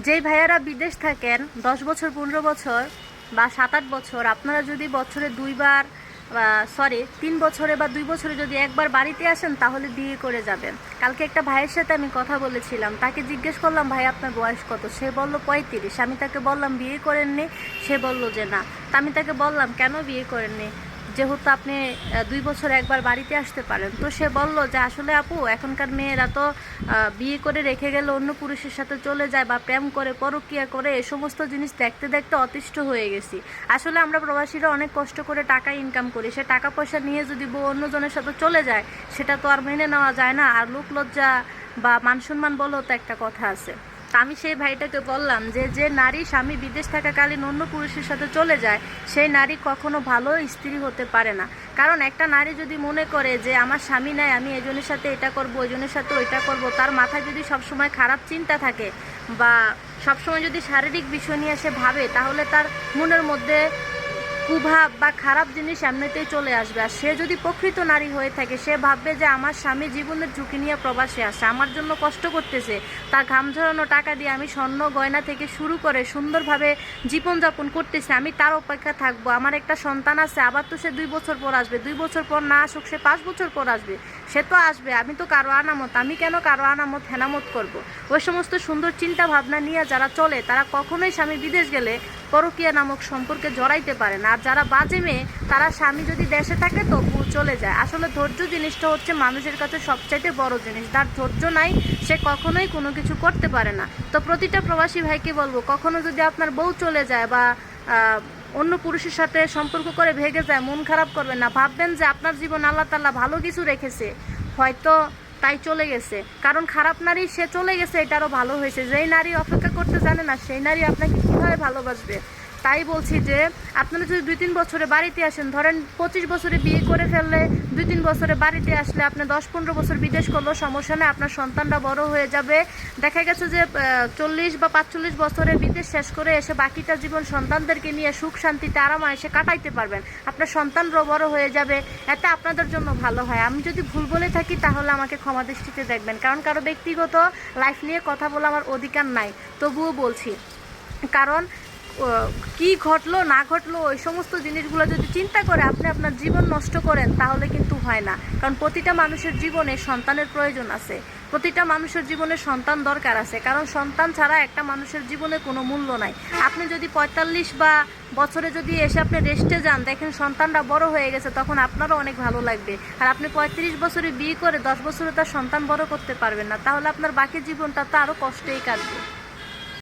যেই ভাইয়ারা বিদেশ থাকেন 10 বছর 15 বছর বা 7-8 বছর, আপনারা যদি বছরে দুইবার সরি 3 বছরে বা 2 বছরে যদি একবার বাড়িতে আসেন তাহলে বিয়ে করে যাবেন। কালকে একটা ভাইয়ের সাথে আমি কথা বলেছিলাম, তাকে জিজ্ঞেস করলাম ভাই আপনার বয়স কত, সে বলল 35। আমি তাকে বললাম বিয়ে করেননি, সে বলল যে না। তা আমি তাকে বললাম কেন বিয়ে করেননি, যেহেতু আপনি 2 বছর একবার বাড়িতে আসতে পারেন। তো সে বলল যে আসলে আপু এখনকার মেয়েরা তো বিয়ে করে রেখে গেলে অন্য পুরুষের সাথে চলে যায় বা প্রেম করে পরকীয়া করে, এ সমস্ত জিনিস দেখতে দেখতে অতিষ্ঠ হয়ে গেছি। আসলে আমরা প্রবাসীরা অনেক কষ্ট করে টাকা ইনকাম করি, সে টাকা পয়সা নিয়ে যদি বউ অন্যজনের সাথে চলে যায় সেটা তো আর মেনে নেওয়া যায় না। আর লোক লজ্জা বা মান সম্মান বলেও তো একটা কথা আছে। তা আমি সেই ভাইটাকে বললাম যে যে নারী স্বামী বিদেশ থাকাকালীন অন্য পুরুষের সাথে চলে যায় সেই নারী কখনো ভালো স্ত্রী হতে পারে না। কারণ একটা নারী যদি মনে করে যে আমার স্বামী নাই, আমি এজনের সাথে এটা করব ওইজনের সাথে ওইটা করব, তার মাথায় যদি সবসময় খারাপ চিন্তা থাকে বা সবসময় যদি শারীরিক বিষয় নিয়ে সে ভাবে, তাহলে তার মনের মধ্যে কুভাব বা খারাপ জিনিস এমনিতেই চলে আসবে। আর সে যদি প্রকৃত নারী হয়ে থাকে, সে ভাববে যে আমার স্বামী জীবনের ঝুঁকি নিয়ে প্রবাসে আসে, আমার জন্য কষ্ট করতেছে, তার ঘাম ঝরানো টাকা দিয়ে আমি স্বর্ণ গয়না থেকে শুরু করে সুন্দরভাবে জীবনযাপন করতেছে, আমি তার অপেক্ষা থাকবো। আমার একটা সন্তান আছে, আবার তো সে 2 বছর পর আসবে, 2 বছর পর না আসুক সে 5 বছর পর আসবে, সে তো আসবে। আমি তো কারো আনামত, আমি কেন কারো আনামত হেনামত করব। ওই সমস্ত সুন্দর চিন্তা ভাবনা নিয়ে যারা চলে তারা কখনোই স্বামী বিদেশ গেলে পরকীয়া নামক সম্পর্কে জড়াইতে পারে না। আর যারা বাজে মেয়ে তারা স্বামী যদি দেশে থাকে তবু চলে যায়। আসলে ধৈর্য জিনিসটা হচ্ছে মানুষের কাছে সবচাইতে বড় জিনিস, যার ধৈর্য নাই সে কখনোই কোনো কিছু করতে পারে না। তো প্রতিটা প্রবাসী ভাইকে বলবো, কখনো যদি আপনার বউ চলে যায় বা অন্য পুরুষের সাথে সম্পর্ক করে ভেগে যায়, মন খারাপ করবেন না। ভাববেন যে আপনার জীবন আল্লাহ তাআলা ভালো কিছু রেখেছে, হয়তো তাই চলে গেছে। কারণ খারাপ নারী সে চলে গেছে এটারও ভালো হয়েছে। যেই নারী অপেক্ষা করতে জানে না সেই নারী আপনাকে কীভাবে ভালোবাসবে। তাই বলছি যে আপনারা যদি 2-3 বছরে বাড়িতে আসেন, ধরেন 25 বছরে বিয়ে করে ফেললে 2-3 বছরে বাড়িতে আসলে আপনি 10-15 বছর বিদেশ করলেও সমস্যা নেই, আপনার সন্তানরা বড় হয়ে যাবে। দেখা গেছে যে 40 বা 45 বছরে বিদেশ শেষ করে এসে বাকিটা জীবন সন্তানদেরকে নিয়ে সুখ শান্তিতে আরামায়েশে কাটাইতে পারবেন, আপনার সন্তানরাও বড় হয়ে যাবে, এতে আপনাদের জন্য ভালো হয়। আমি যদি ভুল বলে থাকি তাহলে আমাকে ক্ষমা দৃষ্টিতে দেখবেন, কারণ কারো ব্যক্তিগত লাইফ নিয়ে কথা বলা আমার অধিকার নাই, তবুও বলছি। কারণ কি ঘটলো না ঘটলো ওই সমস্ত জিনিসগুলো যদি চিন্তা করে আপনি আপনার জীবন নষ্ট করেন তাহলে কিন্তু হয় না। কারণ প্রতিটা মানুষের জীবনে সন্তানের প্রয়োজন আছে, প্রতিটা মানুষের জীবনে সন্তান দরকার আছে, কারণ সন্তান ছাড়া একটা মানুষের জীবনে কোনো মূল্য নাই। আপনি যদি 45 বা বছরে যদি এসে আপনি রেস্টে যান, দেখেন সন্তানরা বড় হয়ে গেছে, তখন আপনারও অনেক ভালো লাগবে। আর আপনি 35 বছরে বিয়ে করে 10 বছরে তার সন্তান বড় করতে পারবেন না, তাহলে আপনার বাকি জীবনটা তো আরও কষ্টেই কাটবে।